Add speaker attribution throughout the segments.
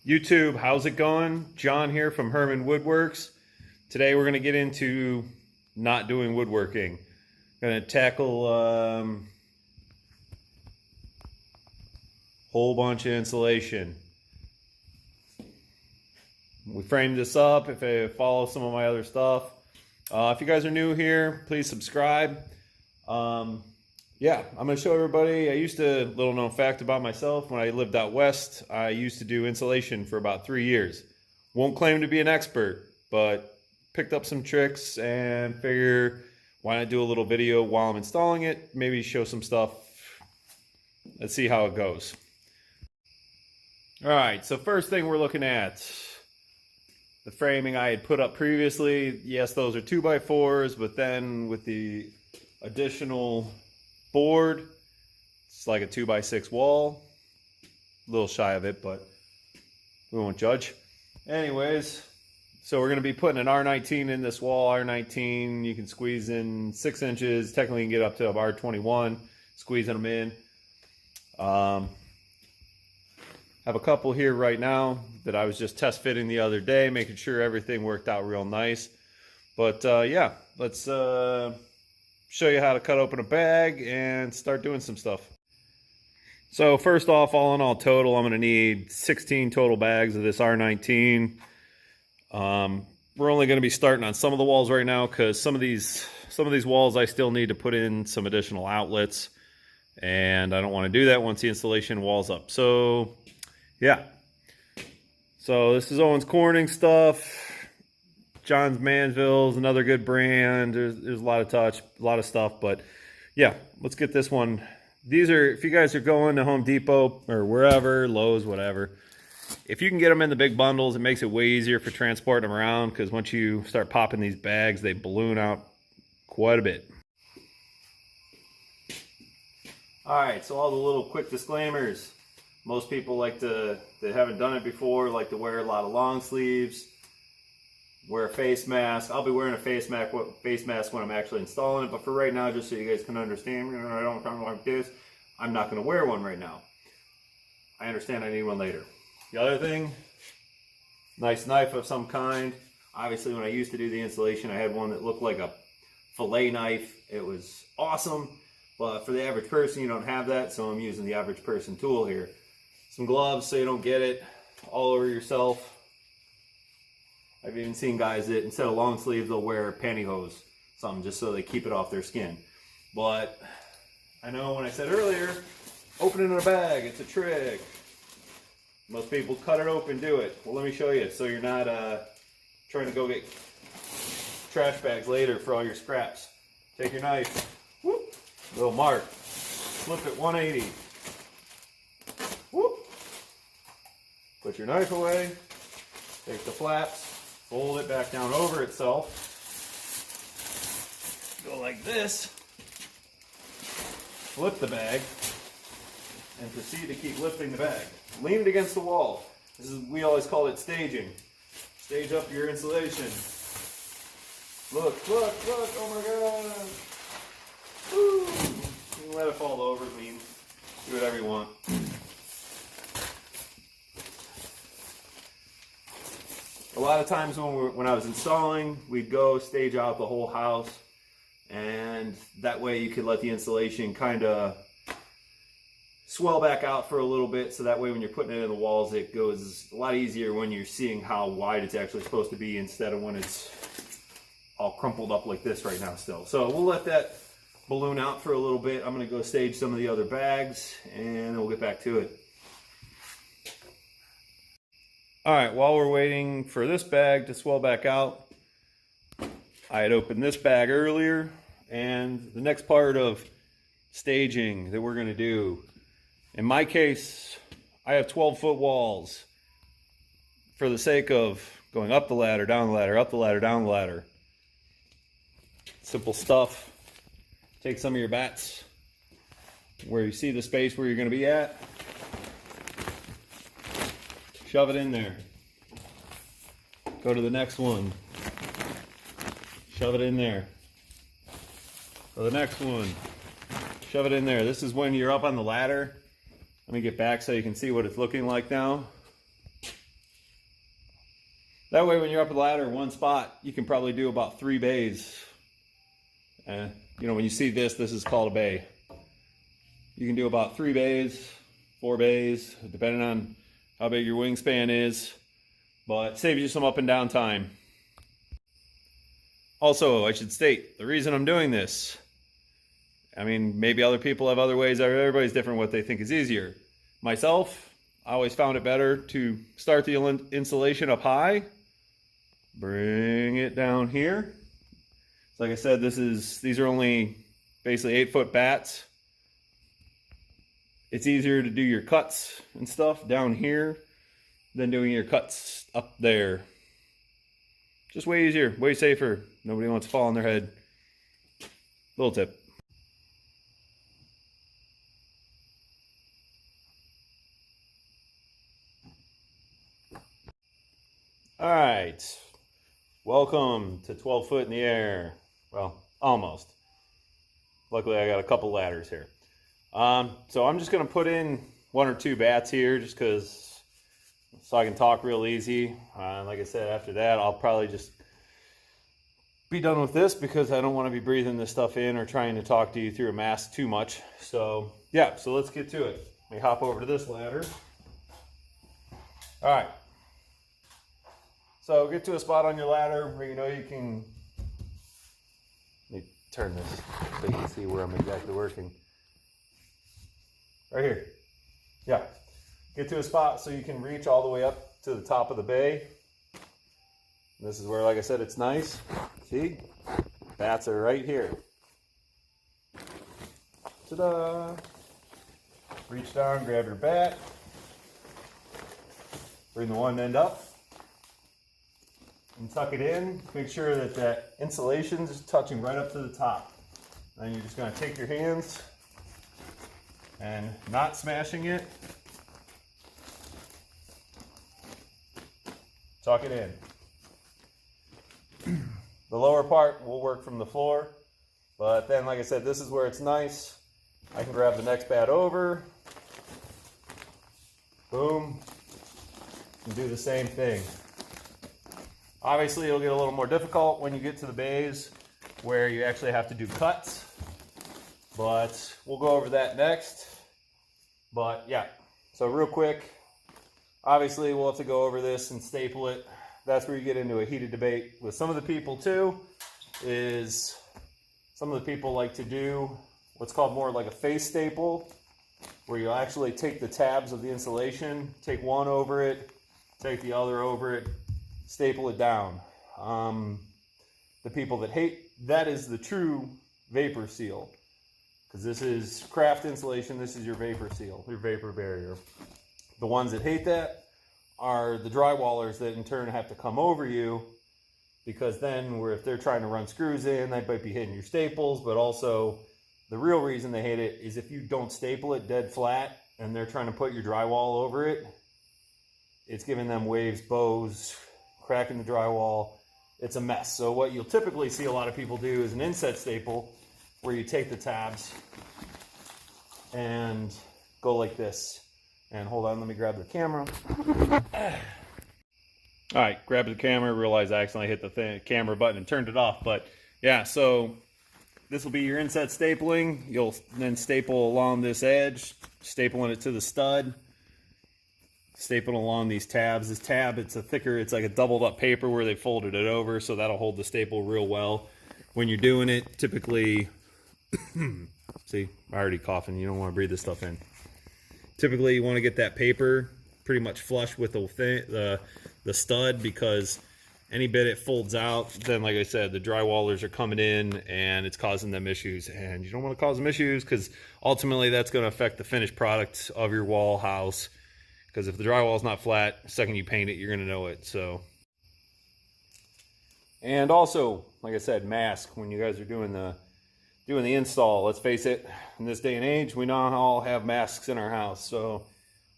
Speaker 1: YouTube, how's it going? John here from Herman Woodworks. Today we're going to get into not doing woodworking. Going to tackle whole bunch of insulation. We framed this up. If you follow some of my other stuff, if you guys are new here, please subscribe. Yeah, I'm going to show everybody. Little known fact about myself, when I lived out west, I used to do insulation for about 3 years. Won't claim to be an expert, but picked up some tricks and figure why not do a little video while I'm installing it, maybe show some stuff. Let's see how it goes. All right, so first thing we're looking at, the framing I had put up previously. Yes, those are 2x4s, but then with the additional board, it's like a 2x6 wall. A little shy of it, but we won't judge. Anyways, so we're going to be putting an R19 in this wall. R19, you can squeeze in 6 inches. Technically, you can get up to a R21, squeezing them in. Have a couple here right now that I was just test fitting the other day, making sure everything worked out real nice. But yeah, let's show you how to cut open a bag and start doing some stuff. So first off, all in all total, I'm going to need 16 total bags of this R19. We're only going to be starting on some of the walls right now because some of these walls I still need to put in some additional outlets, and I don't want to do that once the installation wall's up. So yeah, so this is Owens Corning stuff. John's Mansville's another good brand. There's a lot of touch, a lot of stuff, but yeah, let's get this one. These are, if you guys are going to Home Depot or wherever, Lowe's, whatever, if you can get them in the big bundles, it makes it way easier for transporting them around, because once you start popping these bags, they balloon out quite a bit. All right, so all the little quick disclaimers. Most people that haven't done it before, like to wear a lot of long sleeves, wear a face mask. I'll be wearing a face mask when I'm actually installing it, but for right now, just so you guys can understand, I don't sound like this, I'm not going to wear one right now. I understand I need one later. The other thing, nice knife of some kind. Obviously, when I used to do the installation, I had one that looked like a fillet knife. It was awesome, but for the average person, you don't have that, so I'm using the average person tool here. Some gloves so you don't get it all over yourself. I've even seen guys that instead of long sleeves, they'll wear pantyhose, something just so they keep it off their skin. But I know when I said earlier, opening a bag, it's a trick. Most people cut it open, do it. Well, let me show you so you're not trying to go get trash bags later for all your scraps. Take your knife, whoop, little mark, flip it 180. Whoop. Put your knife away, take the flaps, fold it back down over itself, go like this, flip the bag, and proceed to keep lifting the bag. Lean it against the wall. We always call it staging. Stage up your insulation. Look, oh my God. Woo. You can let it fall over, lean, do whatever you want. A lot of times when I was installing, we'd go stage out the whole house, and that way you could let the insulation kind of swell back out for a little bit, so that way when you're putting it in the walls, it goes a lot easier when you're seeing how wide it's actually supposed to be instead of when it's all crumpled up like this right now still. So we'll let that balloon out for a little bit. I'm going to go stage some of the other bags, and we'll get back to it. All right, while we're waiting for this bag to swell back out, I had opened this bag earlier, and the next part of staging that we're going to do, in my case, I have 12-foot walls. For the sake of going up the ladder, down the ladder, up the ladder, down the ladder. Simple stuff. Take some of your batts where you see the space where you're going to be at. Shove it in there. Go to the next one. Shove it in there. Go to the next one. Shove it in there. This is when you're up on the ladder. Let me get back so you can see what it's looking like now. That way when you're up a ladder in one spot, you can probably do about 3 bays. You know, when you see this, this is called a bay. You can do about 3 bays, 4 bays, depending on how big your wingspan is, but it saves you some up and down time. Also, I should state, the reason I'm doing this, I mean, maybe other people have other ways, everybody's different what they think is easier. Myself, I always found it better to start the insulation up high, bring it down here. So like I said, these are only basically 8-foot batts. It's easier to do your cuts and stuff down here than doing your cuts up there. Just way easier, way safer. Nobody wants to fall on their head. Little tip. All right, welcome to 12 foot in the air. Well, almost. Luckily, I got a couple ladders here. So I'm just gonna put in 1 or 2 batts here just because, so I can talk real easy. Like I said, after that, I'll probably just be done with this because I don't want to be breathing this stuff in or trying to talk to you through a mask too much. So yeah, so let's get to it. Let me hop over to this ladder. All right. So get to a spot on your ladder where you know you can, let me turn this so you can see where I'm exactly working. Right here. Yeah. Get to a spot so you can reach all the way up to the top of the bay. This is where, like I said, it's nice. See? Bats are right here. Ta-da! Reach down, grab your bat. Bring the one end up. And tuck it in. Make sure that that insulation is touching right up to the top. Then you're just going to take your hands and not smashing it. Tuck it in. The lower part will work from the floor, but then, like I said, this is where it's nice. I can grab the next bat over. Boom. And do the same thing. Obviously, it'll get a little more difficult when you get to the bays where you actually have to do cuts, but we'll go over that next. But yeah, so real quick, obviously we'll have to go over this and staple it. That's where you get into a heated debate with some of the people too, is some of the people like to do what's called more like a face staple, where you'll actually take the tabs of the insulation, take one over it, take the other over it, staple it down. The people that hate, that is the true vapor seal. Because this is craft insulation, this is your vapor seal, your vapor barrier. The ones that hate that are the drywallers that in turn have to come over you, because then if they're trying to run screws in, they might be hitting your staples, but also the real reason they hate it is if you don't staple it dead flat and they're trying to put your drywall over it, it's giving them waves, bows, cracking the drywall. It's a mess. So what you'll typically see a lot of people do is an inset staple, where you take the tabs and go like this. And hold on, let me grab the camera. All right, grab the camera, realize I accidentally hit the camera button and turned it off. But yeah, so this will be your inset stapling. You'll then staple along this edge, stapling it to the stud. Staple along these tabs. This tab, it's a thicker, it's like a doubled up paper where they folded it over, so that'll hold the staple real well. When you're doing it, typically, see, I'm already coughing, you don't want to breathe this stuff in. Typically, you want to get that paper pretty much flush with the stud, because any bit it folds out, then like I said, the drywallers are coming in and it's causing them issues. And you don't want to cause them issues, because ultimately that's going to affect the finished product of your wall house. Because if the drywall is not flat, the second you paint it, you're going to know it. So, and also, like I said, mask when you guys are doing the install. Let's face it, in this day and age, we not all have masks in our house. So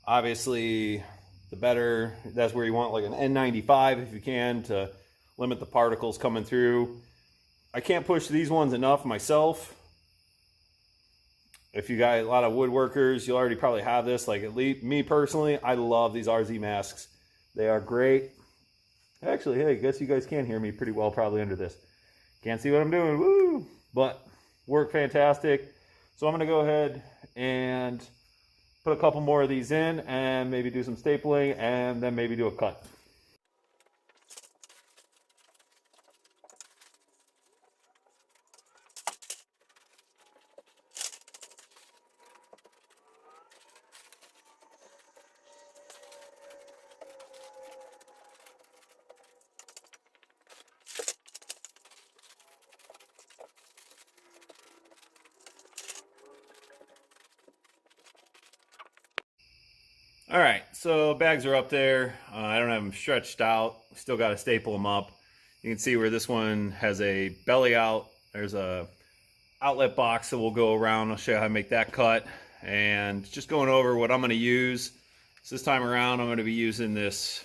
Speaker 1: obviously, the better. That's where you want like an N95 if you can, to limit the particles coming through. I can't push these ones enough myself. If you got a lot of woodworkers, you'll already probably have this. Like at least me personally, I love these RZ masks. They are great. Actually, hey, I guess you guys can hear me pretty well probably under this. Can't see what I'm doing, woo! But work fantastic. So I'm gonna go ahead and put a couple more of these in and maybe do some stapling and then maybe do a cut. All right, so bags are up there. I don't have them stretched out. Still got to staple them up. You can see where this one has a belly out. There's a outlet box that will go around. I'll show you how to make that cut. And just going over what I'm going to use. So this time around, I'm going to be using this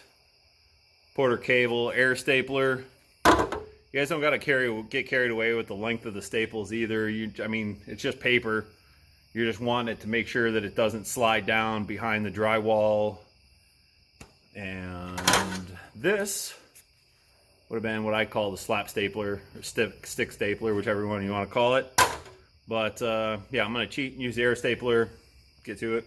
Speaker 1: Porter Cable air stapler. You guys don't got to get carried away with the length of the staples either. I mean, it's just paper. You just want it to make sure that it doesn't slide down behind the drywall. And this would have been what I call the slap stapler or stick stapler, whichever one you want to call it. But yeah, I'm going to cheat and use the air stapler. Get to it.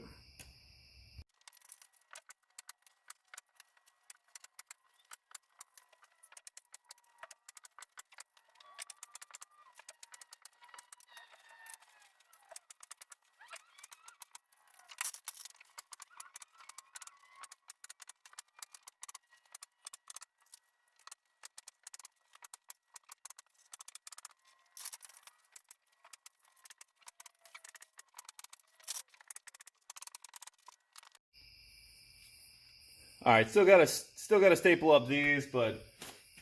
Speaker 1: All right, still got to staple up these, but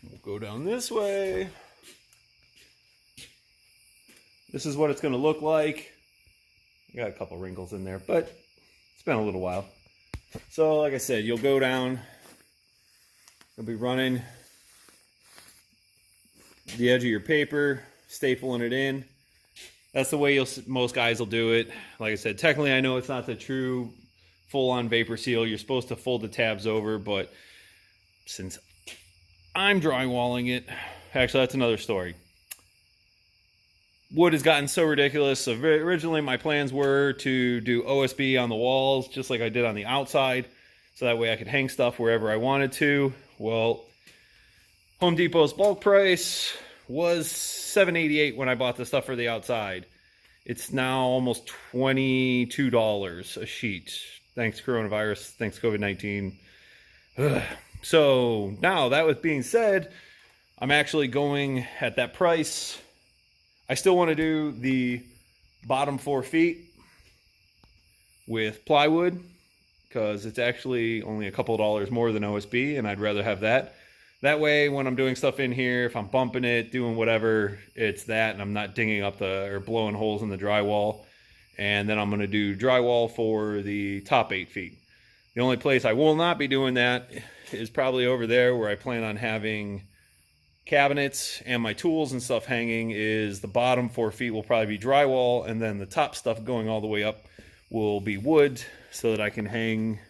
Speaker 1: we'll go down this way. This is what it's going to look like. I got a couple wrinkles in there, but it's been a little while. So, like I said, you'll go down. You'll be running the edge of your paper, stapling it in. That's the way most guys will do it. Like I said, technically, I know it's not the true full-on vapor seal. You're supposed to fold the tabs over, but since I'm drywalling it, actually that's another story. Wood has gotten so ridiculous. So originally my plans were to do OSB on the walls, just like I did on the outside, so that way I could hang stuff wherever I wanted to. Well, Home Depot's bulk price was $7.88 when I bought the stuff for the outside. It's now almost $22 a sheet. Thanks coronavirus, thanks COVID-19. So now that with being said, I'm actually going at that price. I still want to do the bottom 4 feet with plywood because it's actually only a couple dollars more than OSB, and I'd rather have that. That way, when I'm doing stuff in here, if I'm bumping it, doing whatever, it's that, and I'm not dinging up or blowing holes in the drywall. And then I'm going to do drywall for the top 8 feet. The only place I will not be doing that is probably over there where I plan on having cabinets and my tools and stuff hanging. Is the bottom 4 feet will probably be drywall, and then the top stuff going all the way up will be wood, so that I can hang,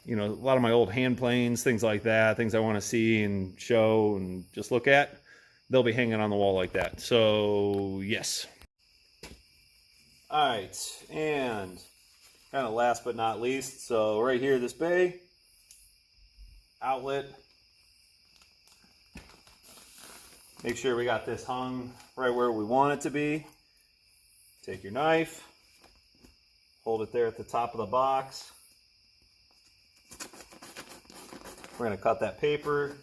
Speaker 1: you know, a lot of my old hand planes, things like that, things I want to see and show and just look at. They'll be hanging on the wall like that. So yes. All right, and kind of last but not least, so right here, this bay outlet. Make sure we got this hung right where we want it to be. Take your knife, hold it there at the top of the box. We're going to cut that paper.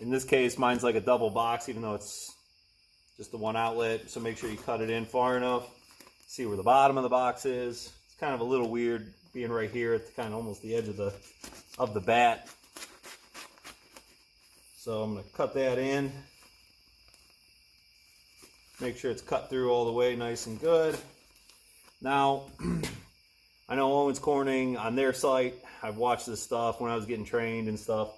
Speaker 1: In this case, mine's like a double box, even though it's just the one outlet. So make sure you cut it in far enough. See where the bottom of the box is. It's kind of a little weird being right here at the kind of almost the edge of the batt. So I'm going to cut that in. Make sure it's cut through all the way nice and good. Now, I know Owens Corning on their site, I've watched this stuff when I was getting trained and stuff.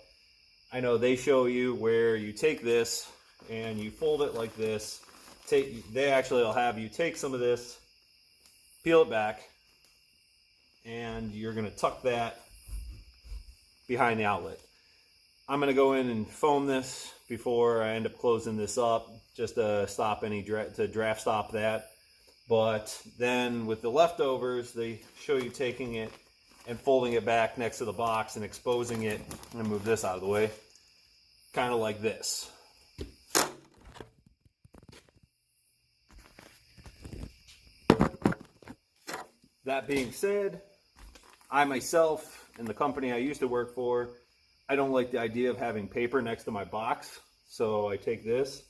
Speaker 1: I know they show you where you take this and you fold it like this. They actually will have you take some of this, peel it back, and you're going to tuck that behind the outlet. I'm going to go in and foam this before I end up closing this up, just to stop any draft stop that. But then with the leftovers, they show you taking it and folding it back next to the box and exposing it. I'm going to move this out of the way, kind of like this. That being said, I myself, in the company I used to work for, I don't like the idea of having paper next to my box. So I take this,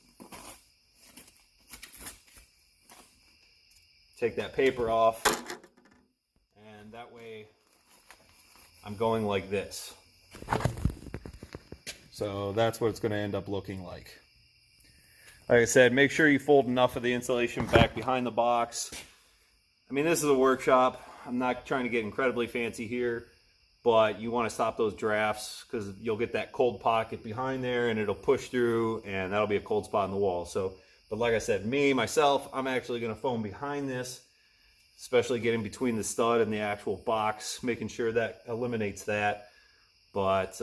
Speaker 1: take that paper off, and that way I'm going like this. So that's what it's going to end up looking like. Like I said, make sure you fold enough of the insulation back behind the box. I mean, this is a workshop. I'm not trying to get incredibly fancy here, but you want to stop those drafts because you'll get that cold pocket behind there and it'll push through and that'll be a cold spot in the wall. So, but like I said, myself, I'm actually going to foam behind this, especially getting between the stud and the actual box, making sure that eliminates that. But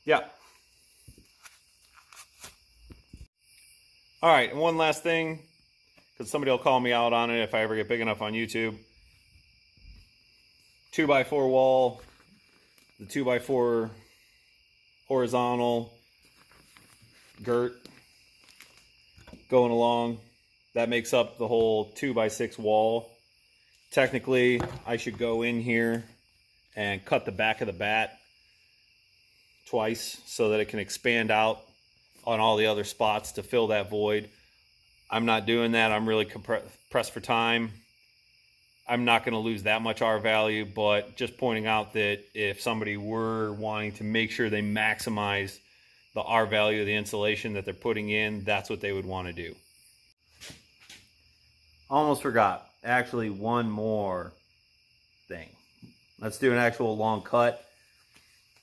Speaker 1: yeah. All right, and one last thing, because somebody will call me out on it if I ever get big enough on YouTube. 2x4 wall, the 2x4 horizontal girt going along. That makes up the whole 2x6 wall. Technically, I should go in here and cut the back of the batt twice so that it can expand out on all the other spots to fill that void. I'm not doing that. I'm really pressed for time. I'm not going to lose that much R value, but just pointing out that if somebody were wanting to make sure they maximize the R value of the insulation that they're putting in, that's what they would want to do. Almost forgot. Actually, one more thing. Let's do an actual long cut.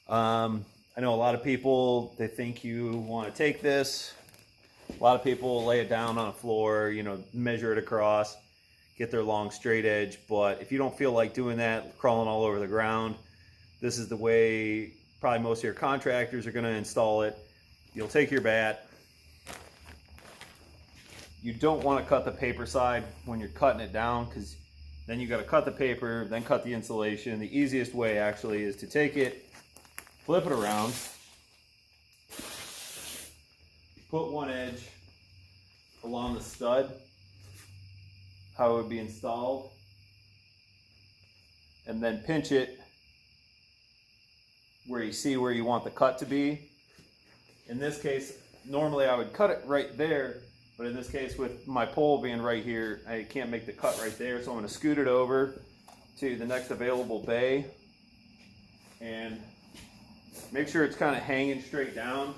Speaker 1: I know a lot of people, they think you want to take this. A lot of people lay it down on a floor, you know, measure it across, get their long straight edge. But if you don't feel like doing that, crawling all over the ground, this is the way probably most of your contractors are going to install it. You'll take your batt. You don't want to cut the paper side when you're cutting it down, because then you got to cut the paper, then cut the insulation. The easiest way actually is to take it, flip it around, put one edge along the stud, how it would be installed, and then pinch it where you see where you want the cut to be. In this case, normally I would cut it right there, but in this case, with my pole being right here, I can't make the cut right there, so I'm going to scoot it over to the next available bay and make sure it's kind of hanging straight down.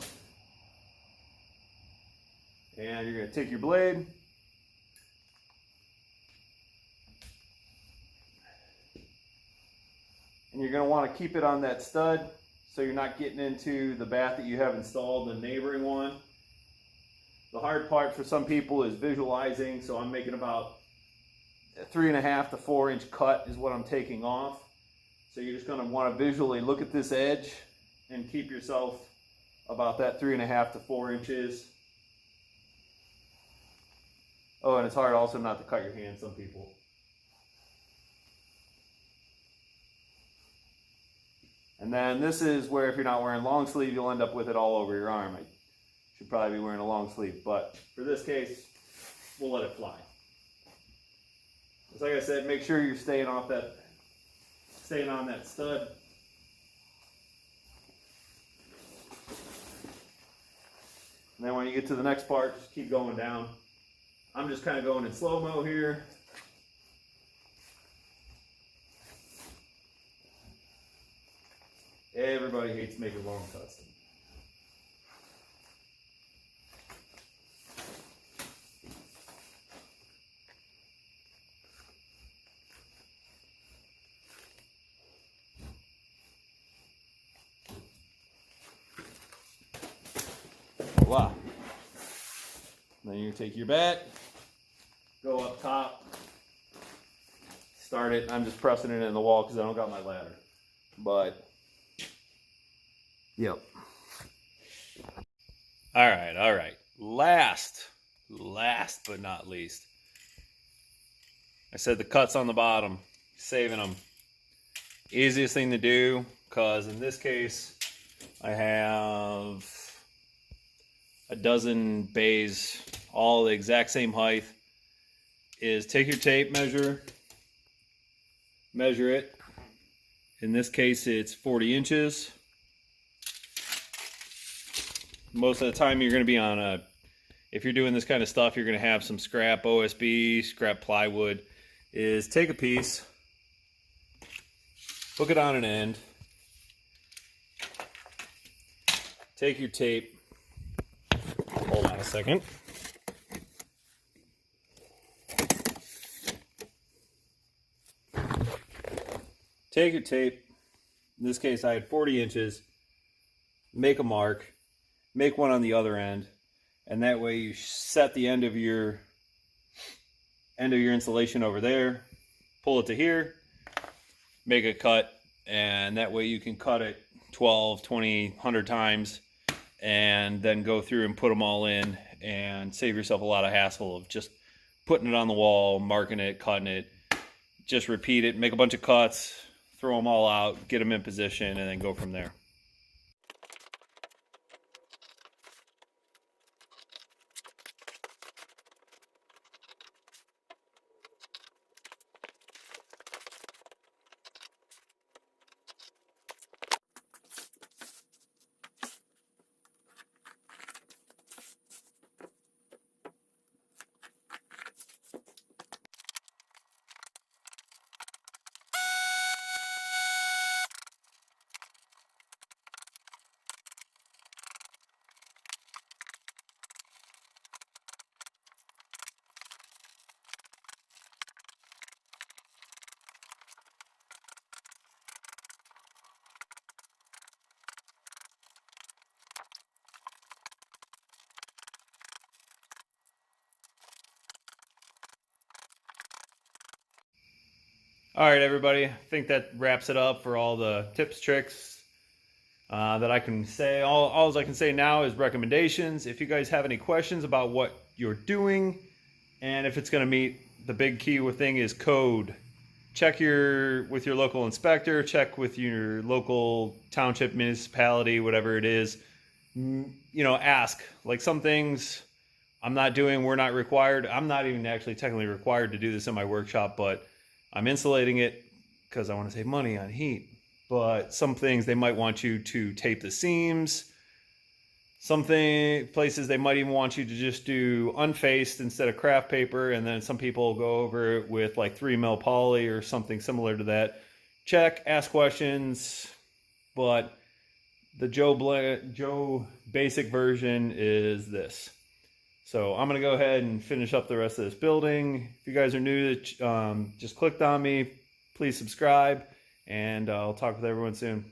Speaker 1: And you're going to take your blade, and you're going to want to keep it on that stud so you're not getting into the batt that you have installed, the neighboring one. The hard part for some people is visualizing, so I'm making about a 3.5 to 4 inch cut is what I'm taking off. So you're just going to want to visually look at this edge and keep yourself about that 3.5 to 4 inches. Oh, and it's hard also not to cut your hand, some people. And then this is where if you're not wearing long sleeve, you'll end up with it all over your arm. I should probably be wearing a long sleeve, but for this case, we'll let it fly. Just like I said, make sure you're staying on that stud. And then when you get to the next part, just keep going down. I'm just kind of going in slow-mo here. Everybody hates making long cuts. Voila. Then you take your batt, go up top, start it. I'm just pressing it in the wall because I don't got my ladder. But Yep. All right. Last but not least, I said the cuts on the bottom, saving them. Easiest thing to do, because in this case, I have a dozen bays, all the exact same height, is take your tape measure it. In this case, it's 40 inches. Most of the time you're going to be on if you're doing this kind of stuff, you're going to have some scrap OSB, scrap plywood. Is take a piece, hook it on an end, take your tape, hold on a second. Take your tape, in this case I had 40 inches, make a mark, make one on the other end, and that way you set the end of your insulation over there, pull it to here, make a cut, and that way you can cut it 12, 20, 100 times, and then go through and put them all in and save yourself a lot of hassle of just putting it on the wall, marking it, cutting it. Just repeat it, make a bunch of cuts, throw them all out, get them in position, and then go from there. All right, everybody. I think that wraps it up for all the tips, tricks that I can say. All I can say now is recommendations. If you guys have any questions about what you're doing and if it's going to meet, the big key thing is code. Check with your local inspector. Check with your local township, municipality, whatever it is. You know, ask. Like some things I'm not doing, we're not required. I'm not even actually technically required to do this in my workshop, but I'm insulating it because I want to save money on heat. But some things they might want you to tape the seams. Some places they might even want you to just do unfaced instead of craft paper. And then some people go over it with like 3mm poly or something similar to that. Check, ask questions. But the Joe basic version is this. So I'm going to go ahead and finish up the rest of this building. If you guys are new to just clicked on me, please subscribe, and I'll talk with everyone soon.